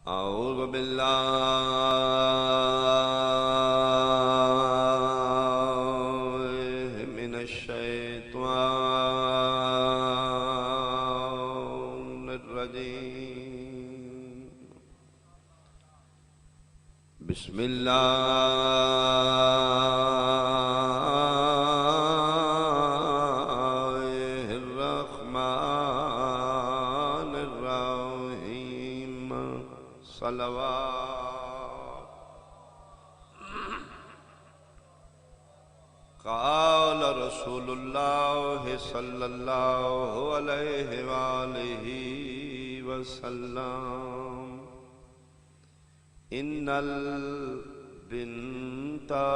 أعوذ بالله من الشيطان الرجيم. بسم الله الرحمن الرحيم. صلوات. قال رسول الله صلى الله عليه وآله وسلم: إن البنت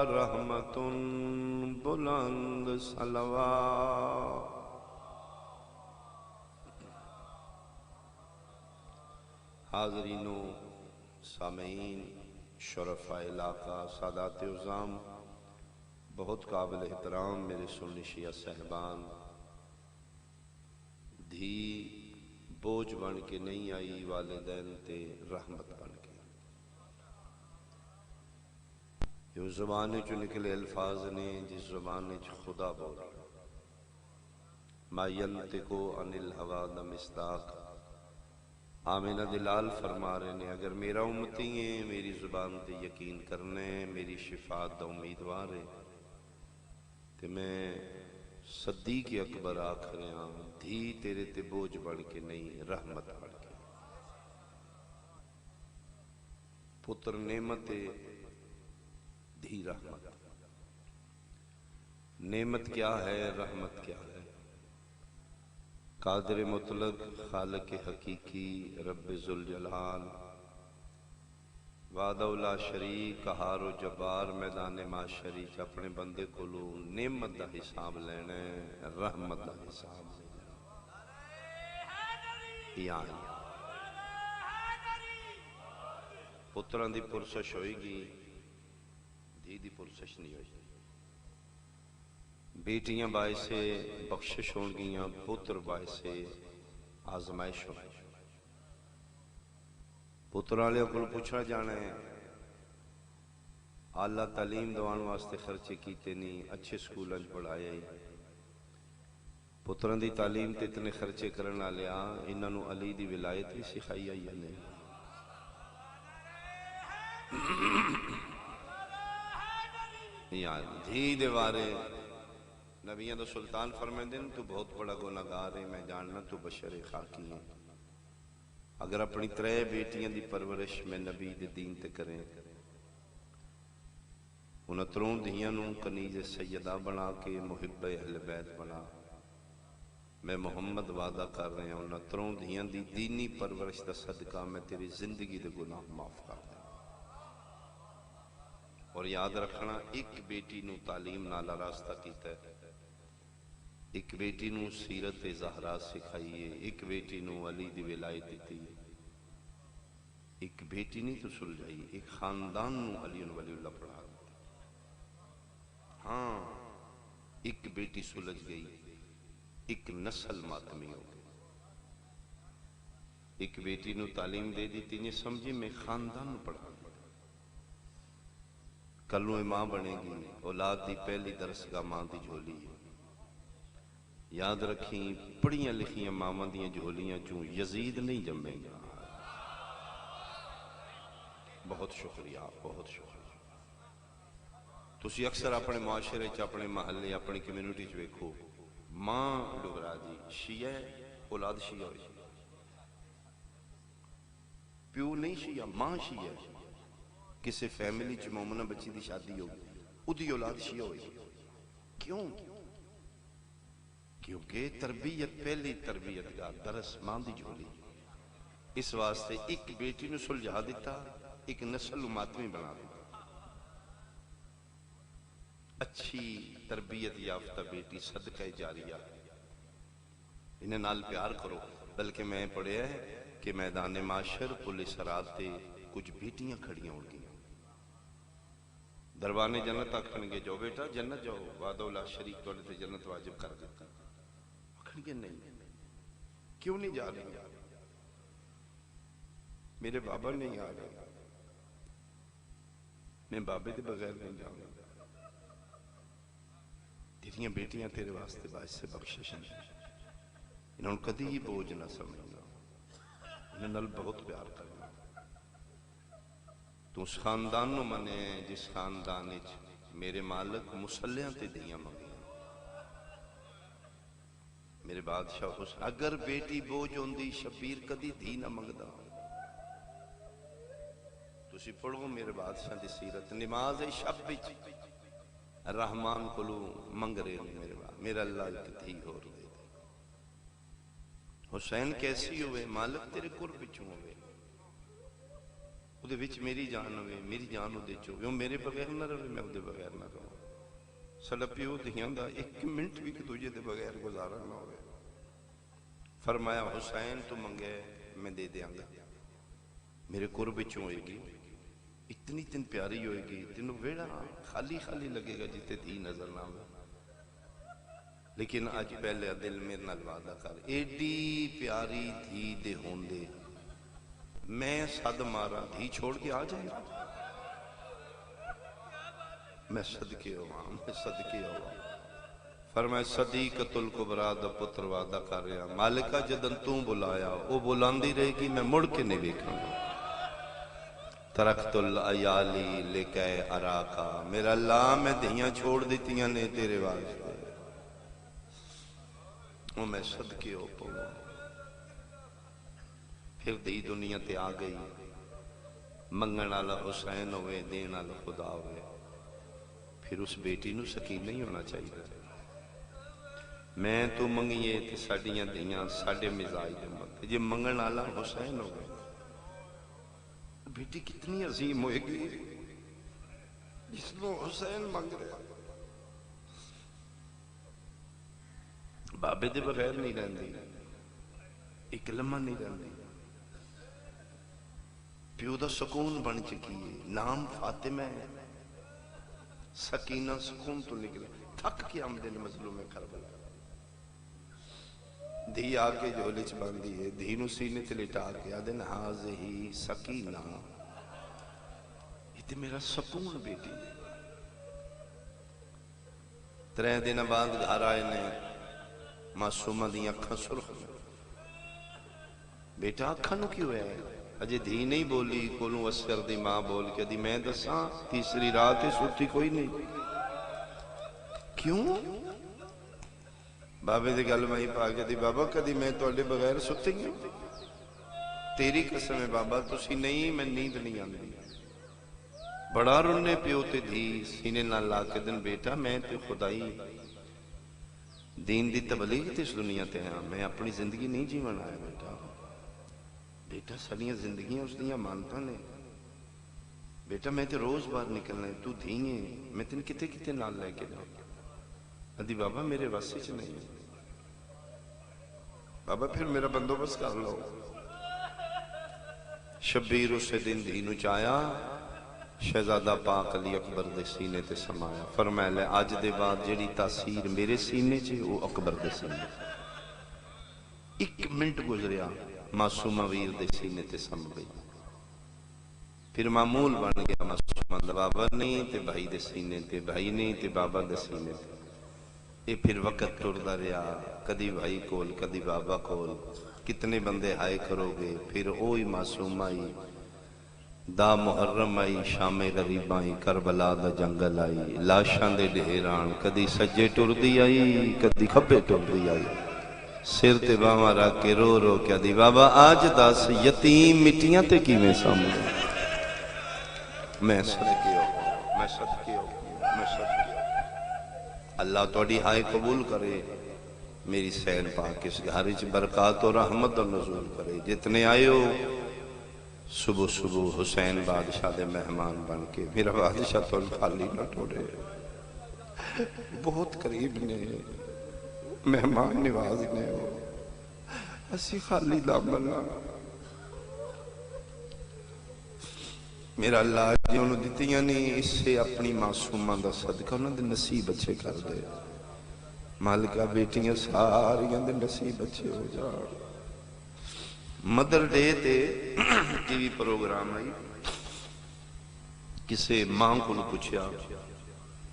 رحمة بلند صلوات. حاضرین و سامعین، شرفاء علاقہ، سادات عظام، بہت قابل احترام میرے سنی شیعہ صاحبان، دھی بوجھ بن کے نہیں آئی، والدین تے رحمت بن کے. جو زبان جو نکلے الفاظ نے، جس زبان جو خدا بول رہا، ما ینطق عن الہویٰ نہ مصداق. آمینہ دلال فرما رہے نے، اگر میرا امتی ہیں میری زبان تے یقین کرنے، میری شفاعت دا امیدوار ہے، تے میں صدیق اکبر آکھ رہے ہاں، دھی تیرے تے بوجھ بن کے نہیں، رحمت بن کے. پتر نعمت ہے، دھی رحمت. نعمت کیا ہے، رحمت کیا ہے؟ قادر مطلق، خالق حقیقی، رب ذوالجلال، وحدہ لا شریک، قہار و جبار، میدان معاشری چ اپنے بندے کو نعمت دا حساب لینا ہے، رحمت دا حساب لینا ہے. پتران دی پرسش ہوئی گی، دھی دی پرسش نہیں ہوئی. بیٹیاں باعث بخشش ہون گیاں، پتر باعث آزمائش ہون. پترالے کو پوچھنا جانا ہے، اعلیٰ تعلیم دوان واسطے خرچے کیتے نہیں، اچھے سکولوں پڑھائے. پتران دی تعلیم تے اتنے خرچے کرنا لیا، انہاں نو علی دی ولایت بھی سکھائی آئی ہے نہیں. دھی دے وارے نبیان دا سلطان فرمیندن، تو بہت بڑا گناہگار ہے، میں جاننا تو بشر خاکی ہیں. اگر اپنی ترے بیٹیاں دی پرورش میں نبی دے دین تے کریں، انہاں ترون دھیاں نوں کنیز سیدہ بنا کے محب اہل بیت بنا. میں محمد وعدہ کر رہے ہیں، انہاں ترون دھیاں دی دینی پرورش دا صدقہ میں تیری زندگی دے گناہ معاف کر دیں. اور یاد رکھنا، ایک بیٹی نو تعلیم نالا راستہ کیتا ہے، ایک بیٹی نو سیرت زہرا سکھائیے، ایک بیٹی نو علی دی ولایت دیتی ہے. ایک بیٹی نہیں تو سلجھائی، ایک خاندان نو علی ولی اللہ پڑھا دیتی. ہاں، ایک بیٹی سلجھ گئی، ایک نسل ماتمی ہو گئی. ایک بیٹی نو تعلیم دے دیتی نہیں سمجھی، میں خاندان نو پڑھا دیتی. کلوں ماں بنے گی، اولاد دی پہلی درسگاہ ماں دی جھولی ہے. یاد رکھیں، پڑھیاں لکھیاں ماما دیاں جھولیاں چوں یزید نہیں جمیں گا. بہت شکریہ، بہت شکریہ. تسی اکثر اپنے معاشرے چ، اپنے محلے، اپنی کمیونٹی چ ویکھو، ماں ڈگرا جی شیعہ اولاد شیعہ ہوئی، پیو نہیں شیعہ، ماں شیعہ. کسی فیملی چ مومنہ بچی دی شادی ہو، ادھی اولاد شیعہ ہوئی. کیوں؟ کیونکہ تربیت، پہلی تربیت کا درس ماں دی جھولی. اس واسطے ایک بیٹی نے سلجھا دیتا، ایک نسل ماتمی بنا دیتا. اچھی تربیت یافتہ بیٹی صدقہ جاریہ، انہیں نال پیار کرو. بلکہ میں پڑھیا ہے کہ میدان معاشر پولیس راتے کچھ بیٹیاں کھڑیاں ہو گئی، دربانے جنت آکھن گے جو بیٹا جنت جاؤ، وعدہ لا شریک توڑے تے جنت واجب کر دیتا. آکھن گے نہیں، کیوں نہیں جا رہی؟ میرے بابا نہیں آ رہے، میں بابے کے بغیر نہیں جاؤں گا۔ تیریاں بیٹیاں تیرے واسطے باعث سے بخشش ہیں، انہوں نے کدی ہی بوجھ نہ سمجھنا، انہوں نال بہت پیار کرنا۔ تو اس خاندان نو منے جس خاندان وچ میرے مالک مسلیاں تے دیاں منگیاں۔ میرے بادشاہ حسین اگر بیٹی بوجھ ہوندی شبیر کدی دھی نہ منگدا۔ تسی پڑھو میرے بادشاہ دی سیرت، نماز شب وچ رحمان کلو منگ رہے ہیں میرے بعد، میرا اللہ ایک دھی ہو رہے دے۔ حسین کیسی ہوئے؟ مالک تیرے قرب وچوں ہوئے، او دے وچ میری جان ہوئے، میری جان او دے چوئے، وہ میرے بغیر نہ رہے، میں او دے بغیر نہ رہوں۔ ساڈا پیو دھیاں دا ایک منٹ بھی کہ تجھے دے بغیر گزارا نہ ہوئے۔ فرمایا حسین تو منگے میں دے دیاں گا، میرے قرب وچوں ہوئے گی، اتنی تن پیاری ہوئے گی، تینوں ویڑا خالی خالی لگے گا جتے دھی نظر نہ ہوئے۔ لیکن آج پہلے دل میرے نال وعدہ کر، ایڈی پیاری دھی دے ہوندے میں صد مارا دھی چھوڑ کے آ جائے گا؟ میں صدقے ہوا، میں صدقے ہوا۔ فرمائے صدیقۃ الکبریٰ دا پتر وعدہ کر رہا، مالکہ جدن تو بلایا وہ بلاندی رہے گی، میں مڑ کے نہیں دیکھوں گا۔ ترکت العیالی لکے اراکا، میرا اللہ میں دھیاں چھوڑ دیتیاں نے تیرے واسطے، وہ میں صدقے ہو پاؤں۔ پھر دی دنیا تے آ گئی، منگن والا حسین ہوئے، دین والا خدا ہوئے۔ پھر اس بیٹی نو سکین نہیں ہونا چاہیے، میں تو منگیے تے ساڑیاں دیاں ساڑے مزاج دے مت، جے منگن والا حسین ہوئے، بیٹی کتنی عظیم ہوئے گی جس نو حسین منگ رہا۔ بابے دے بغیر نہیں رہندی، ایک لمحہ نہیں رہندی، پیو دا سکون بن چکی ہے، نام فاطمہ ہے، سکینہ سکون تو نکلے، تھک کے آمدے نے مظلوم کربلا، دھی آکے جھولے چ باندھی ہے، دھی نو سینے تے لٹا کے آدن ہی سکینہ، یہ تے میرا سکون بیٹی ہے۔ 3 دن بعد گھر آئے نے، معصومہ دی اکھاں سرخ میں، بیٹا اکھاں نو کیوں ہے؟ اجے دھی نہیں بولی، کولوں اسکر دی ماں بول کے دی میں دساں تیسری رات سوتی کوئی نہیں، کیوں؟ بابے دے گل میں پا کے دی بابا کدی میں توڑے بغیر ستی ہوں، تیری قسم ہے بابا تسی نہیں، میں نیند نہیں آندی۔ بڑا رونے پیو تے دھی سینے نہ لا کے دن بیٹا میں تے خدائی دین دی تبلیغ تے اس دنیا تے ہیں، میں اپنی زندگی نہیں جیون آیا بیٹا، بیٹا ساڑیاں زندگیاں اس دیاں مانتا نے، بیٹا میں تے روز بار نکلنا ہے، تو دھیئیں میں تین کتے کتے نال لے کے جاؤں۔ ادھی بابا میرے واسطے چ نہیں، بابا پھر میرا بندوبست کر لو۔ شبیر اسے دن دینو چایا، شہزادہ پاک علی اکبر دے سینے تے سمایا، فرمایا لے آج دے بعد جیڑی تاثیر میرے سینے چھے وہ اکبر دے سینے، 1 منٹ گزریا معصومہ ویر دے سینے تے سم گئی، پھر معمول بن گیا معصومہ دا بابا نہیں تے بھائی دے سینے تے، بھائی نہیں تے بابا دے سینے تے، یہ پھر وقت ٹردہ رہا، کدی بھائی کول کدی بابا کول، کتنے بندے ہائے کرو گے، پھر اوہی معصوم آئی، دا محرم آئی، شام غریب آئی، کربلا دا جنگل آئی، لاشاں دے ڈھیران، کدی سجے ٹردی آئی کدی کھبے ٹردی آئی، سر تے باما رکھ کے رو رو کیا دی بابا آج دس یتیم مٹیاں تے کی میں سامنے، میں صدقے ہو، میں صدقے ہو، میں صدقے ہو۔ اللہ توڑی ہائے قبول کرے، میری سین پاک اس گھارج برکات و رحمت و نزول کرے، جتنے آئے ہو صبح صبح حسین بادشاہ دے مہمان بن کے، میرا بادشاہ تو خالی نہ ٹوڑے، بہت قریب نے مہمان نواز نے ہو، اسی خالی دامنا، میرا اللہ جی انہوں دیتیاں نہیں، اس سے اپنی معصومہ دا صدقہ انہوں دے نصیب اچھے کر دے، مالکہ بیٹیاں ساریاں دے نصیب اچھے ہو جا، مدر ڈے تے ٹی وی پروگرام آئی کسے ماں کو پوچھیا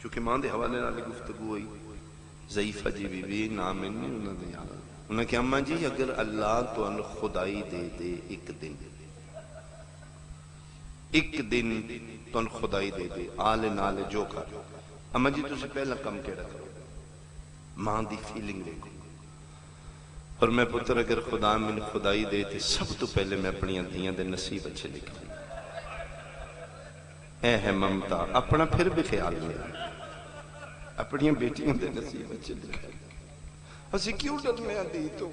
چونکہ ماں دے حوالے نال گفتگو ہوئی ضعیفہ جی بی بی نام نہیں انہوں نے یاد انہوں نے کہا اماں جی اگر اللہ تو ان خدائی دے دے ایک دن تو ان خدائی دے دے آلے نالے جو کر اماں جی تو سے پہلا کم کیڑا کرو ماں دی فیلنگ دیکھو اور میں پتر اگر خدا من خدائی دے تے سب تو پہلے میں اپنی دیاں دے نصیب اچھے لکھ لی اے ہے ممتا اپنا پھر بھی خیال لیا اپنی بیٹیاں دے نصیب اچھے لکھ لی اسی کیوں ڈرنے دی تو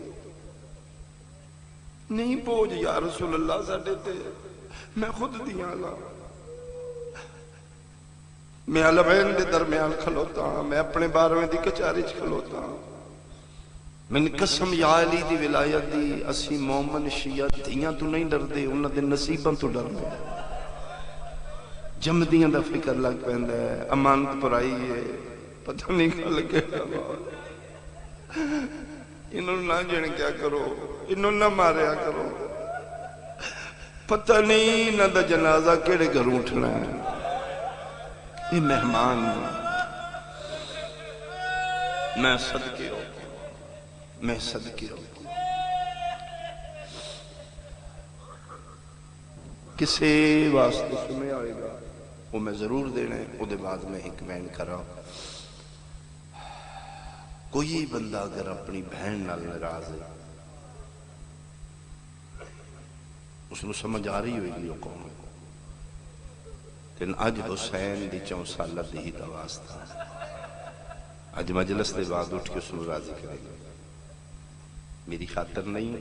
نہیں بوجھ یا رسول اللہ ساڑھے تے میں خود دیاں لا میں علمین دے درمیان کھلوتا ہوں میں اپنے بارویں دی کچاری کھلوتا ہوں میں قسم یا علی دی ولایت دی اسی مومن شیعہ دیاں تو نہیں ڈر دے انہاں دے نصیباں تو ڈر دے جمدیاں دا فکر لگ پہندہ ہے امانت پر آئی ہے پتہ نہیں کھا لگے انہوں نہ جن کیا کرو انہوں نہ ماریا کرو پتہ نہیں نہ دا جنازہ کیڑے گھر اٹھنا ہے یہ مہمان میں صدقے ہو میں صدقے ہو کسے واسطے سنے آئے گا وہ میں ضرور دینے وہ دے بعد میں ایک بین کر رہا ہوں کوئی بندہ اگر اپنی بہن نال ناراض ہے اس نے سمجھ آ رہی ہوئی گی وہ کون ہے لیکن اج حسین دی 4 سالہ دی ہی دواز تھا اج مجلس دے بعد اٹھ کے اس نے راضی کرے گا میری خاطر نہیں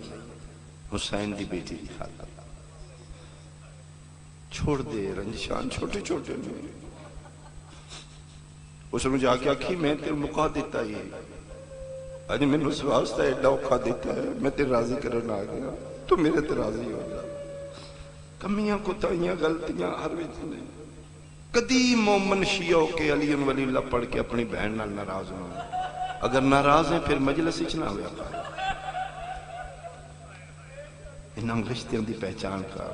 حسین دی بیٹی دی خاطر چھوڑ دے رنجشان چھوٹے چھوٹے میں اس نے جا کے آکھی میں تیرے مقا دیتا ہی اج میں نے اس واسطہ ایڈا اوکھا دیتا ہے میں تیرے راضی کرنا آ گیا تو میرے تے راضی ہو جا کمیاں کوتاہیاں غلطیاں ہر وچ نہیں کدی مومن شیعہ کے علی ولی اللہ پڑھ کے اپنی بہن نال ناراض ہونا اگر ناراض ہیں پھر مجلس ہی نہ ہویا کر انہاں رشتیاں دی پہچان کر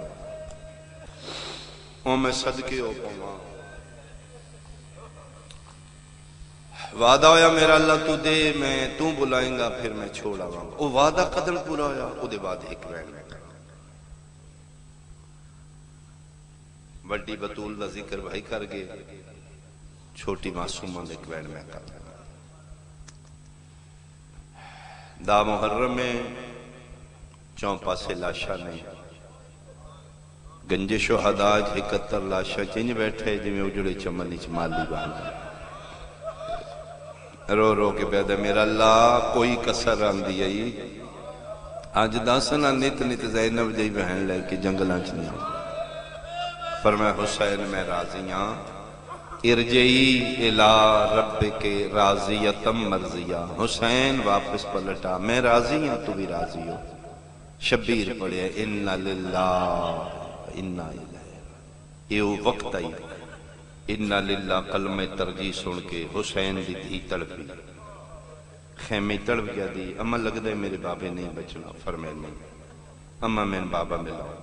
او میں صدقے ہو پاواں وعدہ ہویا میرا اللہ تو دے میں تو بلائیں گا پھر میں چھوڑا ہوں وہ وعدہ قدر پورا ہویا او دے بعد ایک بین میں کرا بڑی بطول دا ذکر بھائی کر گئے چھوٹی معصومہ دے ایک بین میں کرا دا محرم میں 4 پاسے لاشا نہیں گنج شہداء 71 لاشا چنج بیٹھے جی میں اجڑے چمن اچ مالی باندھا رو رو کے بیدہ میرا اللہ کوئی کسر آندھی آئی آج داسنا نیت نیت زینب جائی بہن لے کے جنگلاں چنیا فرمائے حسین میں راضیاں ارجعی الہ رب کے راضیتم مرضیہ حسین واپس پلٹا میں راضی ہوں تو بھی راضی ہو شبیر پڑھے انَّ للہ انَّ الیہ یہ وقت آئی انَّ للہ کلمہ ترجیح سن کے حسین دی دھی تڑپی خیمے تڑپ گیا دی اما لگ دے میرے بابے نہیں بچنا فرمائے نہیں اما میں بابا ملاؤ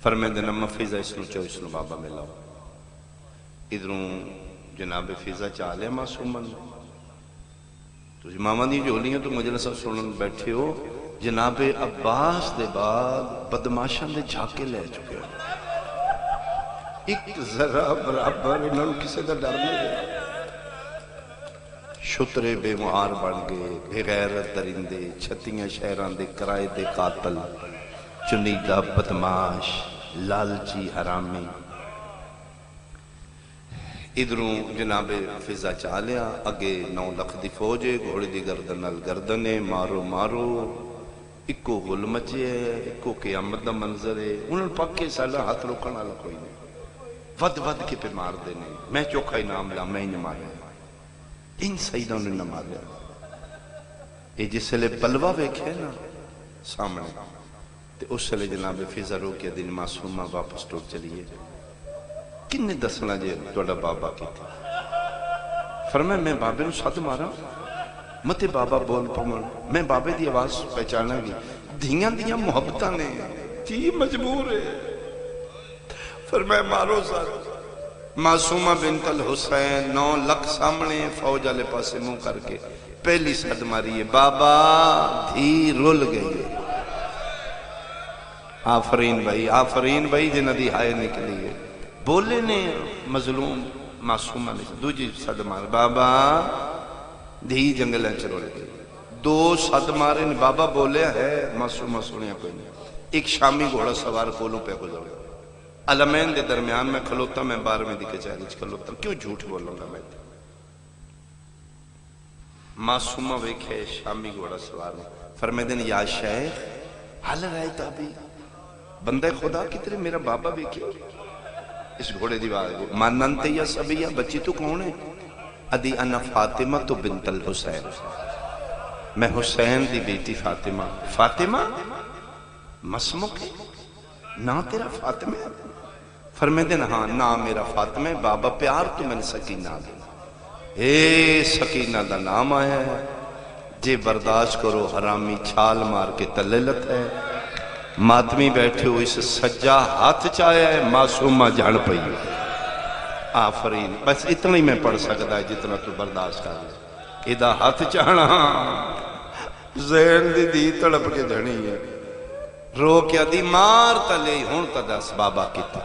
فرمائے دن اما فیضہ اس نو چو اس نو بابا ملاؤ ادھروں جناب فیضہ چاہ لے معصومن تو ماما دی جولیاں تو مجلسہ سنن بیٹھے ہو جناب عباس دے بعد بدماشان دے جھاکے لے چکے ہو ایک ذرا برابر انہوں کسے دا ڈر نہیں گیا شترے بے معار بن گئے بے غیرت درندے چھتیاں شہران دے کرائے دے قاتل چنیدہ بدماش لالچی حرامی ادھروں جناب فضا چاہ لیا اگے 9 لکھ دی فوجے گھوڑی دی گردن الگردنے مارو مارو اکو غل مچے ہے اکو قیامت دا منظر ہے انہوں نے پکے سالہ ہاتھ روکن والا کوئی نہیں ود ود کے پہ مار دینے میں چوکھا انعام لا میں ہی نہ مارے ان سیدوں نے نہ مارے یہ جس لئے بلوہ بیکھے نا سامنے تے اس لئے جناب فضا رو کے دن معصومہ واپس ٹوٹ چلیے کنے دسنا جے توڑا بابا کی تھی فرمائے میں بابے نو ساتھ مارا متے بابا بول پمن میں بابے دی آواز پہچانا گی دھیاں دیاں محبتہ نے تھی مجبور ہے فرمایا مارو سر معصومہ بنت الحسین 9 لکھ سامنے فوج والے پاسے منہ کر کے پہلی صد ماری ہے بابا دھی رول گئی ہے آفرین بھائی جنہ دی ہائے نکلی ہے بولے نے مظلوم معصومہ نے دوجی صد مار بابا دھی جنگل چرول گئی 2 صد مارے نے بابا بولیا ہے معصومہ سنیا کوئی نہیں ایک شامی گھوڑا سوار کولوں پہ گزر علمین دے درمیان میں کھلوتا میں 12ویں دی کچہری کھلوتا کیوں جھوٹ بولوں گا میں معصومہ ویکھے شامی گھوڑا سوار فرمائے دن یا شیخ حل رہے تابی بندہ خدا کی طرح میرا بابا ویکھے اس گھوڑے دیوار ماننتے یا سبیہ بچی تو کون ہے ادی انا فاطمہ تو بنت الحسین میں حسین دی بیٹی فاطمہ مسمک ہے نا تیرا فاطمہ فرمائے دن ہاں نا میرا فاطمہ بابا پیار تو میں نے سکینہ دے اے سکینہ دا نام آیا ہے جے برداشت کرو حرامی چھال مار کے تللت ہے ماتمی بیٹھے ہو اس سجا ہاتھ چاہیا ہے معصومہ جھڑ پئی آفرین بس اتنا ہی میں پڑھ سکتا ہے جتنا تو برداشت کر لے ادھا ہاتھ چاہنا زین دی تڑپ کے جھڑی ہے رو کیا دی مار تلے ہون تا دس بابا کی تا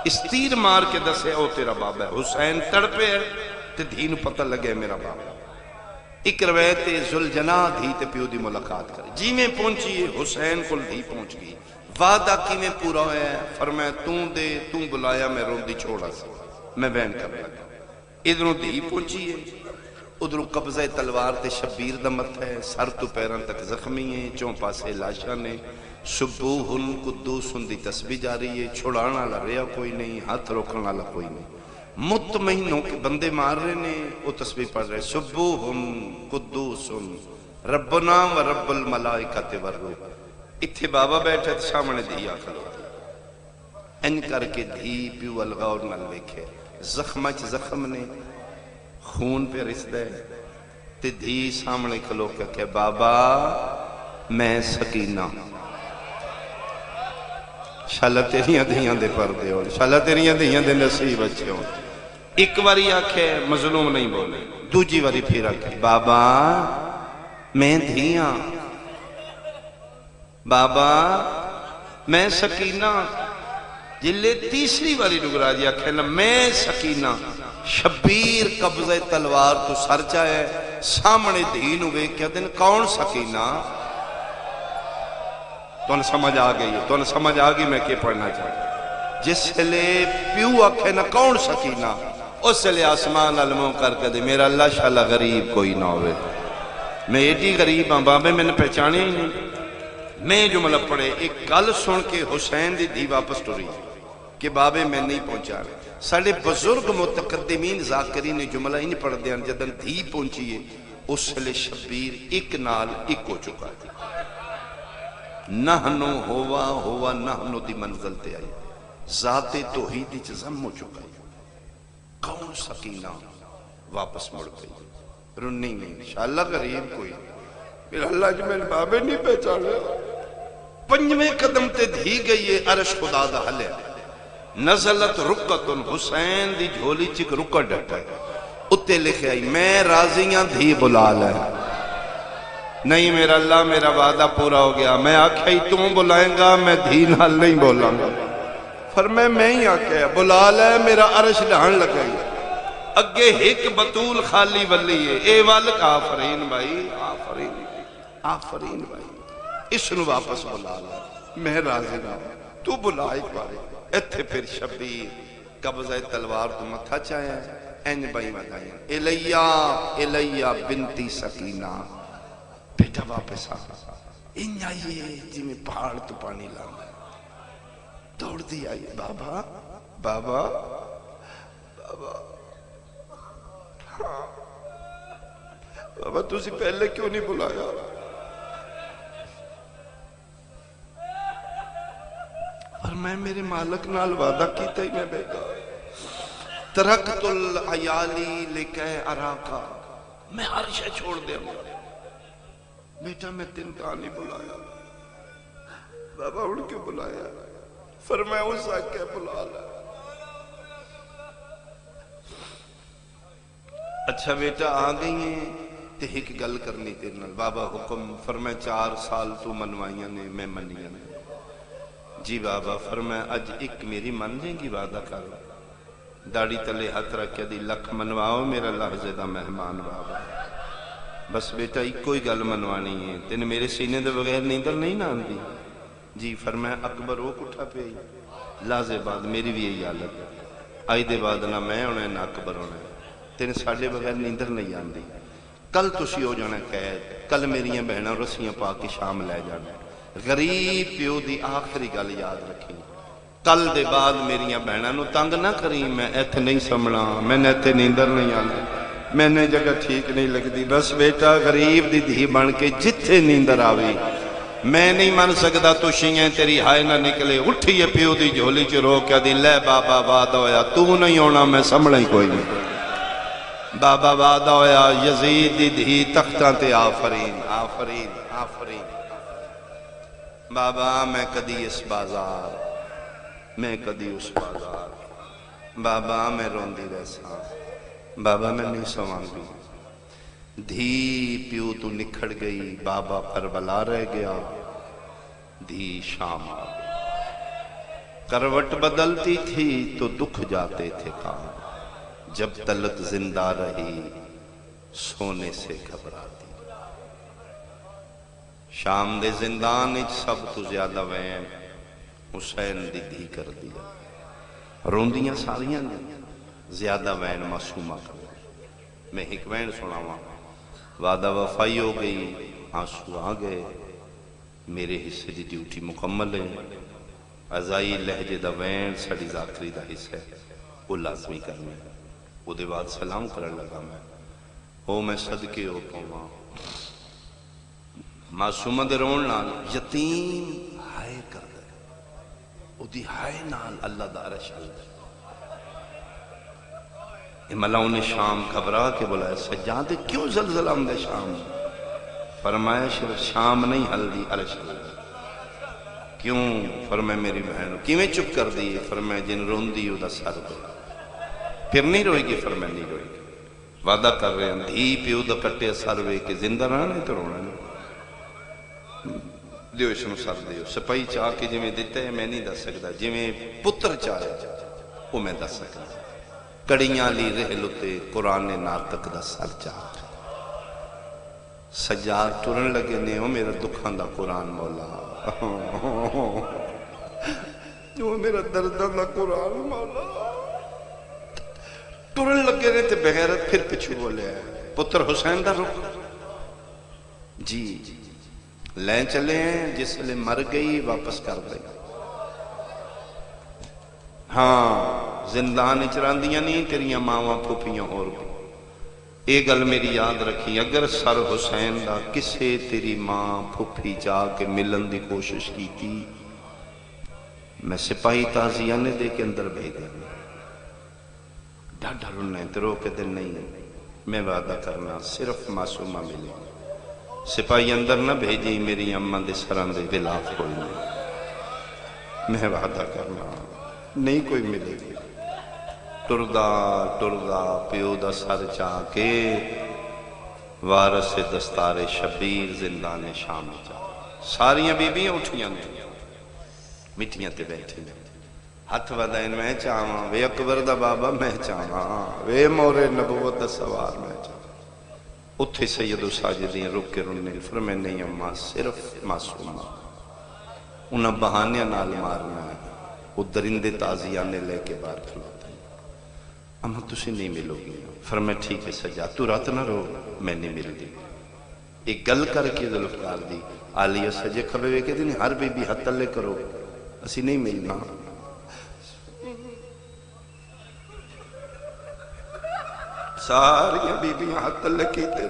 اس تیر مار کے دسے او تیرا بابا ہے حسین تڑپے ہے تے دھین پتہ لگے میرا بابا ایک روایت ذوالجناح دھی تے پیو دی ملاقات کرے جی میں پہنچی حسین کو دھی پہنچ گئی وعدہ کی میں پورا ہے فرمایا توں بلایا میں رو دی چھوڑا سا میں بین کر لگا ادھروں دھی پہنچی ہے ادھروں قبضہ تلوار تے شبیر دمت ہے سر تو پیران تک زخمی ہے چون پاسے لاشا نے سبوہن قدوسن دی تسبیح جاری ہے چھوڑانا لریا کوئی نہیں ہاتھ روکنا والا کوئی نہیں مطمئنوں کے بندے مار رہے نے وہ تسبیح پڑھ رہے سبوہن قدوسن ربنا و رب الملائکت والروح اتھے بابا بیٹھے سامنے دیا کھلو ان کر کے دھی پیو الغور نل ویکھے زخمچ زخم نے خون پہ رسد ہے تے دھی سامنے کھلو کہ بابا میں سکینہ شالہ تیریاں دھیاں دے پردے ہو شالہ تیریاں دھیاں دے نصیب اچھے ہو ایک واری آکھے مظلوم نہیں بولے دوجی واری پھر آکھے بابا میں دھیاں بابا میں سکینہ جلے تیسری واری ڈگرا دیا کہنا میں سکینہ شبیر قبضہ تلوار تو سر چاہے سامنے دھین ہوئے کیا دن کون سکینہ تو نے سمجھ آگئی میں کیا پڑھنا چاہتا جس لئے پیو آکھے نہ کون سکینہ اس لئے آسمان علموں کر کے دے میرا اللہ شاللہ غریب کوئی نہ ہوئے میں ایڈی غریب ہاں بابے میں نے پہچانے ہی نہیں میں جملہ پڑھے ایک گل سن کے حسین دی دھی واپس ٹری کہ بابے میں نہیں پہنچا رہے ساڑھے بزرگ متقدمین ذاکرین نے جملہ ہی نہیں پڑھ دیا جدن دھی پہنچیے اس لئے شبیر ایک نال ایک ہو چکا تھی نحنو ہوا نحنو دی منزل تے آئی ذات توحیدی چزم ہو چکا ہے کون سکینہ واپس مڑ گئی رنی نہیں انشاءاللہ غریب کوئی پھر اللہ جی میں بابے نہیں پہچانے 5ویں قدم تے دھی گئی ہے عرش خدا دا حلے نزلت رکتن حسین دی جھولی چک رکت ڈٹا ہے اتے لکھے آئی میں راضیاں دھی بلا لے نہیں میرا اللہ میرا وعدہ پورا ہو گیا میں آکھائی تم بلائیں گا میں دھی نال نہیں بولاں گا فرمائے میں ہی آکھائی بلا لے میرا عرش ڈھان لگائی اگے ایک بطول خالی ولی ہے اے والک آفرین بھائی آفرین بھائی اس نو واپس بلا لے میں راضی نہ تو بلا ایک بار اتھے پھر شبیر قبضہ تلوار تو متھا چاہے این بھائی مدائیں الیہ بنتی سکینہ بیٹا واپس ان آئیے جی میں پہاڑ تو پانی لاؤں دوڑ دی آئیے بابا بابا بابا بابا تُسی پہلے کیوں نہیں بلایا اور میں میرے مالک نال وعدہ کیتا ہی میں بیٹا ترکت العیالی لکے اراکا میں ہر شے چھوڑ دے بیٹا میں تن کا نہیں بلایا بابا اڑ کیوں بلایا؟ فرمایا اس آکے بلا لے۔ اچھا بیٹا آ گئی ہیں تے ایک گل کرنی تیرے نال۔ بابا حکم۔ فرمایا 4 سال تو منوائیاں نے میں منیاں نے۔ جی بابا۔ فرمایا اج ایک میری من جائیں گی؟ وعدہ کرو۔ داڑھی تلے ہاتھ رکھے دی لکھ منواؤ میرا لحظے دا مہمان بابا۔ بس بیٹا ایک کوئی گل منوانی ہے، تین میرے سینے دے بغیر نیندر نہیں نہ آندی؟ جی۔ فرمایا اکبر وہ کٹھا پہ لحظے بعد میری بھی یہی حالت، آئی دے بعد نہ میں ہونا نہ اکبر ہونا، تین ساڑھے بغیر نیندر نہیں آندی۔ کل تسی ہو جانا قید، کل میریاں بہناں رسیاں پا کے شام لے جانا۔ غریب پیو دی آخری گل یاد رکھی، کل دے بعد میریاں بہناں نو تنگ نہ کری، میں ایتھے نہیں سمنا، میں نے ایتھے نیندر نہیں آنا، میں نے جگہ ٹھیک نہیں لگتی۔ بس بیٹا غریب دی دھی بن کے جتھے نیندر آوی، میں نہیں من سکدا تو شیئیں تیری ہائے نہ نکلے، اٹھیے پیو دی جھولی چ رو کے دی لے بابا وعدہ ہویا تو نہیں ہونا، میں سمجھا ہی کوئی نہیں۔ بابا وعدہ ہویا یزید دی دھی تختاں تے آفرین آفرین آفرین۔ بابا میں کدی اس بازار، میں کدی اس بازار، بابا میں روندی رہساں، بابا میں نہیں سوان بھی۔ دھی پیو تو نکھڑ گئی، بابا کربلا رہ گیا، دھی شام آ گئی۔ کروٹ بدلتی تھی تو دکھ جاتے تھے کام، جب تلک زندہ رہی سونے سے گھبراتی۔ شام دے زندان اچ سب تو زیادہ وین حسین دی دھی کر دیا، روندیاں ساریاں نے زیادہ وین معصومہ کر دیا۔ میں ایک وین سنا ہوا، وعدہ وفائی ہو گئی، آنسو آ گئے، میرے حصے دی ڈیوٹی مکمل ہے، عزائی لہجے دا وین سڑی ذاکری دا حصہ ہے، وہ لازمی کرنے۔ وہ دے بعد سلام کرن لگا میں صدقے ہو پاواں، معصومہ دے رون نال یتیم ہائے کر دے، او دی ہائے نال اللہ دا عرش اللہ۔ ملاؤں نے شام گھبرا کے بولا سجادے کیوں زلزلہ ہم دے شام؟ فرمایا صرف شام نہیں ہلدی عرش اللہ۔ کیوں؟ فرمایا میری بہنوں کیویں چپ کر دی؟ فرمایا جن روندی او دا سر دے، پھر نہیں روئے گی؟ فرمایا نہیں روئے گی۔ وعدہ کر رہے ہیں دھی پیو دا کٹے سر وے کہ زندہ رہنے تو رونا نہیں۔ دیو اس نو سر دیو، سپاہی چاہ کے جی میں دیتے ہیں میں نہیں دس سکتا، جی میں پتر چاہے وہ میں دس سکتا۔ کڑیاں لی رہلتے قرآن ناطق دا سر چاہ، سجاد ٹرن لگے نے وہ میرا دکھان دا قرآن مولا، وہ میرا دردان دا قرآن مولا، ٹرن لگے نے تے بغیرت پھر پچھو بولے ہیں پتر حسین دا رکھ جی لیں چلے ہیں، جس لئے مر گئی واپس کر دیں۔ ہاں زندان چراندیاں نہیں تیریاں ماواں پھوپیاں اور بھی۔ ایک گل میری یاد رکھی، اگر سر حسین دا کسے تیری ماں پھوپی جا کے ملن دی کوشش کی تھی، میں سپاہی تازیانے دے کے اندر بھیج دیں، ڈھا رننے تیرو کے دن نہیں، میں وعدہ کرنا صرف معصومہ ملے گی۔ سپاہی اندر نہ بھیجی میری اماں دے سران دے خلاف کوئی نہیں، میں وعدہ کرنا نہیں کوئی ملے گی۔ ٹردہ پیو دا سر چاہ کے وارث دستار شبیر زندان شام چاہ، ساریاں بیبیاں اٹھیاں نے مٹیاں تے بیٹھی نے، ہاتھ ودائن میں چاہاں، وے اکبر دا بابا میں چاہاں، وے مورے نبوت دا سوار میں چاہاں۔ اتھے سید و ساجدین رک کے رننے فرمائے نہیں اماں صرف معصومہ، انہاں بہانے نال مارنا ہے، وہ درندے تازیانے لے کے بار کھلاتے ہیں، اماں تسی نہیں ملو گی۔ فرمائے ٹھیک ہے سجا تو رات نہ رو، میں نہیں مل دی۔ ایک گل کر کے ذوالفقار دی آلیہ سجے کھبے وے کہ دن ہر بی بی حد تلے کرو، اسی نہیں ملنا۔ ساریاں بی بیاں حد تلے کیتے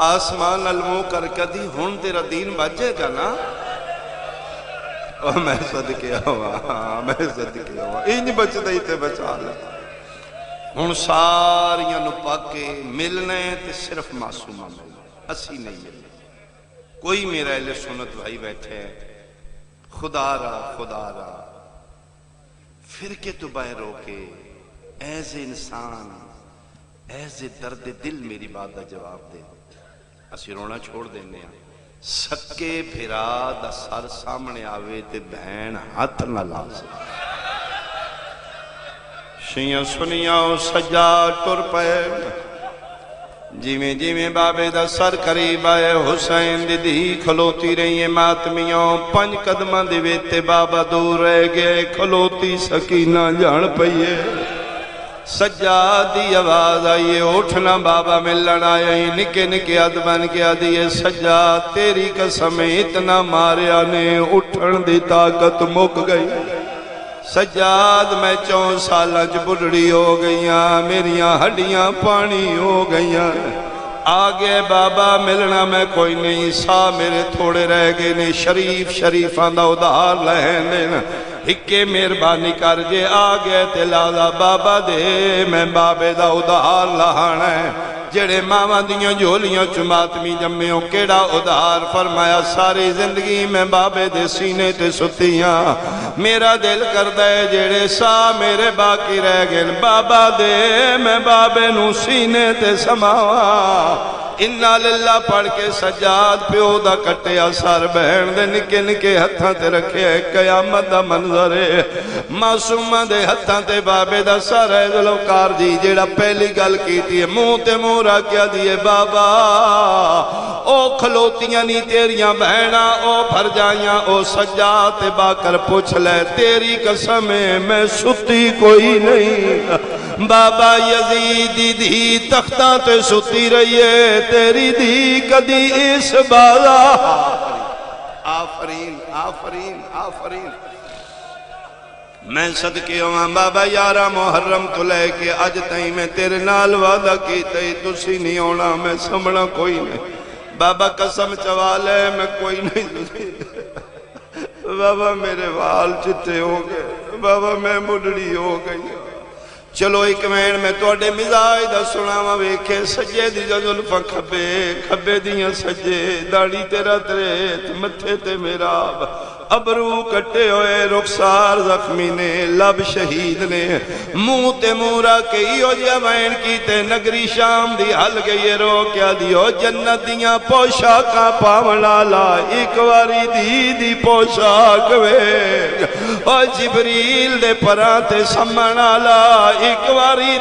آسمان علموں کر کدی ہون تیرا دین بچے گا نا، میں صدقے ہوا، میں صدقے ہوا، انج بچ دئی تے بچا لے۔ ہون ساریاں نو پاکے ملنے تے صرف معصومہ ملنے، اسی نہیں ملنے۔ کوئی میرا اہل سنت بھائی بیٹھے ہیں خدا را فرقے تو باہر ہو کے ایز انسان ایز درد دل میری بات دا جواب دے. اسی رونا چھوڑ دینے ہیں. سکے بھرا دا سر سامنے آوے تے بہن ہاتھ نہ لازے. شیعہ سنیاں سجاد ٹر پائے جیویں جیویں بابے دا سر قریب آئے. حسین دی دی کھلوتی رہی ہیں ماتمیوں. 5 قدمہ دی ویتے بابا دور رہ گئے. کھلوتی سکینہ جان پئیے. سجاد دی آواز آئیے اٹھنا بابا ملن آئے. نکے نکے ادبن کیا دیئے سجاد تیری قسم اتنا ماریا نے اٹھن دی طاقت مک گئی. سجاد میں 4 سالہ بڑھڑی ہو گئیاں میریاں ہڈیاں پانی ہو گئیاں. آگے بابا ملنا میں کوئی نہیں. سا میرے تھوڑے رہ گئے نے. شریفاں دا ادھار لہن دینا. ہکے مہربانی کر جے آگے تے لالا بابا دے میں بابے دا ادھار لہانا ہے. جڑے ماما دیاں جھولیاں چماتمی جمعیوں کیڑا ادھار فرمایا. ساری زندگی میں بابے دے سینے تے ستیاں. میرا دل کردہ ہے جڑے سا میرے باقی رہ گئے بابا دے میں بابے نو سینے تے سماوا. انہا للہ پڑھ کے سجاد پیو دا کٹیا سار بہن دے نکے نکے ہتھاں تے رکھے. قیامت دا منظر ہے معصومہ دے ہتھاں تے بابے دا سار ہے. ذوالفقار جی جیڑا پہلی گل کیتی ہے منہ تے منہ راکیا دیئے بابا او کھلوتیاں نہیں تیریاں بہناں او بھر جائیاں. او سجاد تے با کر پوچھ لے تیری قسم میں ستی کوئی نہیں. بابا یزید دی تختہ تے ستی رہیے تیری دی کدی اس بازا. آفرین آفرین آفرین. میں صدقے ہوں بابا 11 محرم تو لے کے اج تائیں میں تیرے نال وعدہ کیتے تسی نہیں ہونا میں سمڑا کوئی نہیں. بابا قسم چوالے میں کوئی نہیں. بابا میرے وال چتے ہو گئے. بابا میں مڈڑی ہو گئی. چلو ایک مہین میں توڑے مزاج دا سناوا ویکھے. سجے دی زلفاں کھبے کھبے دیاں سجے داڑھی تیرا تریت متھے تے میرا ابرو کٹے ہوئے رخسار زخمی نے لب شہید نے. منہ تے مورا کئی ہو جیا مین کیتے نگری شام دی حل گئی رو کیا دیو جنت دیاں پوشاکاں پاونا لا ایک واری دی پوشاک وے. اور جبریل دے پراتے سمنا لا ایک واری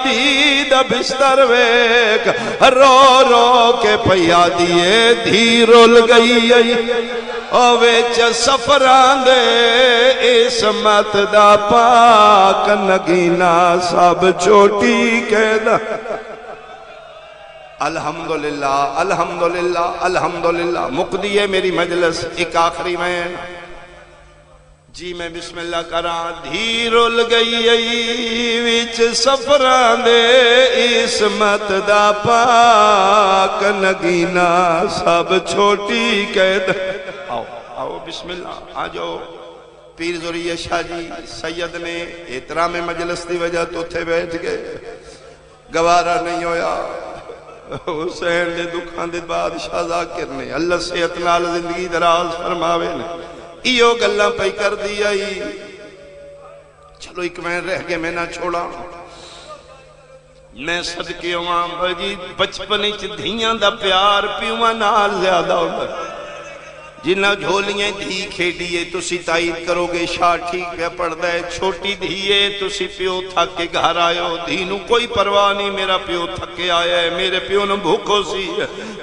دا بستر ویک. رو رو کے پیا دیئے دھی رول گئی ویچ سفران دے اسمت دا پاک نگینا سب چھوٹی کہدا. الحمدللہ الحمدللہ الحمدللہ. مقدی ہے میری مجلس. ایک آخری میں جی میں بسم اللہ کران. دھی رول گئی ویچ سفران دے اسمت دا پاک نگینا سب چھوٹی کہدا. آؤ بسم اللہ آ جاؤ. پیر ذریعہ شاہ جی سید نے احترام مجلس دی وجہ تو تھے بیٹھ گئے. گوارا نہیں ہویا. حسین دے دکھان دے بادشاہ ذاکر نے اللہ صحت نال زندگی دراز فرماوے نے ایو گلاں پہ کر دیا ہی. چلو ایک میں رہ گئے میں نہ چھوڑا. میں صدقے ہوں بجی بچپنے چ دھیاں دا پیار پیواں نال زیادہ ہوگا. جنہ جھولیاں دھی کھیڑیے تسی تائید کرو گے شاہ ٹھیک پہ پڑھ دے. چھوٹی دھیے تسی پیو تھک کے گھر آئے ہو. دھینو کوئی پرواہ نہیں میرا پیو تھکے آیا ہے. میرے پیو نو بھوکو سی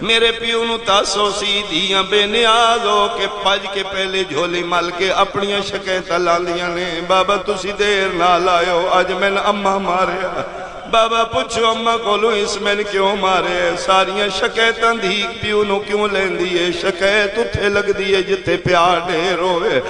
میرے پیو نو تاسو سی. دھیاں بے نیاز ہو کے پج کے پہلے جھولی مل کے اپنیاں شکایتاں لاندیاں نے. بابا تسی دیر نہ لائیو اج میں اماں مارے. بابا پوچھو اماں کولو اس میں کیوں مارے. ساریاں شکایتاں دھی پیو نو کیوں لین دیئے. شکایت اتھے لگ دیئے جتے پیار ڈھیر ہوئے.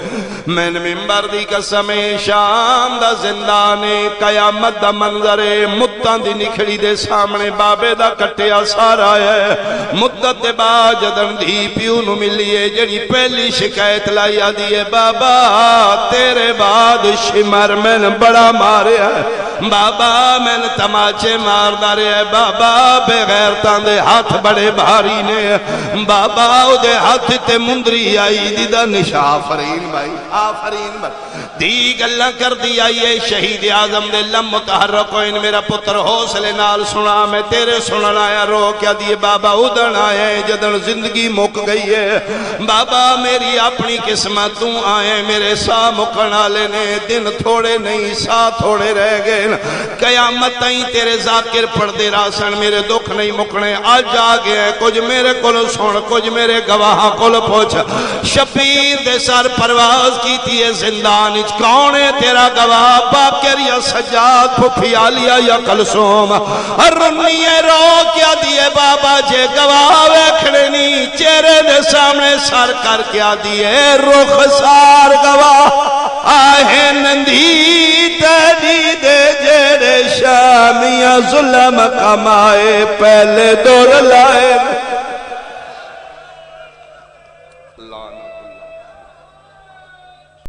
میں نے ممبر دی قسم شام دا زندانے قیامت دا منظرے متاں دی نکھڑی دے سامنے بابے دا کٹیا سارا ہے. مدت دے بعد جدن دھی پیو نو ملیے جڑی پہلی شکایت لائیا دیئے بابا تیرے بعد شمر میں نے بڑا مارے ہے. بابا میں نے تماچے ماردا رہا ہے بابا بے غیرتاں دے ہاتھ بڑے بھاری نے بابا او دے ہاتھ تے مندری آئی دی دا نشا آفرین بھائی آفرین بھائی دی گلہ کر دی آئیے شہید اعظم دے لم متحرک ہوئن میرا پتر حوصلے نال سنا میں تیرے سنن آیا رو کیا دیے بابا ادھن آئے جدن زندگی مک گئی ہے بابا میری اپنی قسمت تو آئے میرے سا مکنا لینے دن تھوڑے نہیں سا تھوڑے رہ گئے قیامت تائیں تیرے ذاکر پڑھ دے راسن میرے دکھ نہیں مکنے آج آگے ہیں کچھ میرے کل سن کچھ میرے گواہ کل پوچھ شبیر دے سر پرواز کی تھی زندان کون ہے تیرا گواہ باکر یا سجاد پھپھی آلیا یا کلسوم رنی رو کیا دیے بابا جے گواہ ویکھنے نہیں چہرے دے سامنے سر کر کیا دیے رخ سار گواہ آہے نندی تیری دے جیرے شامیاں ظلم کمائے پہلے دور لائے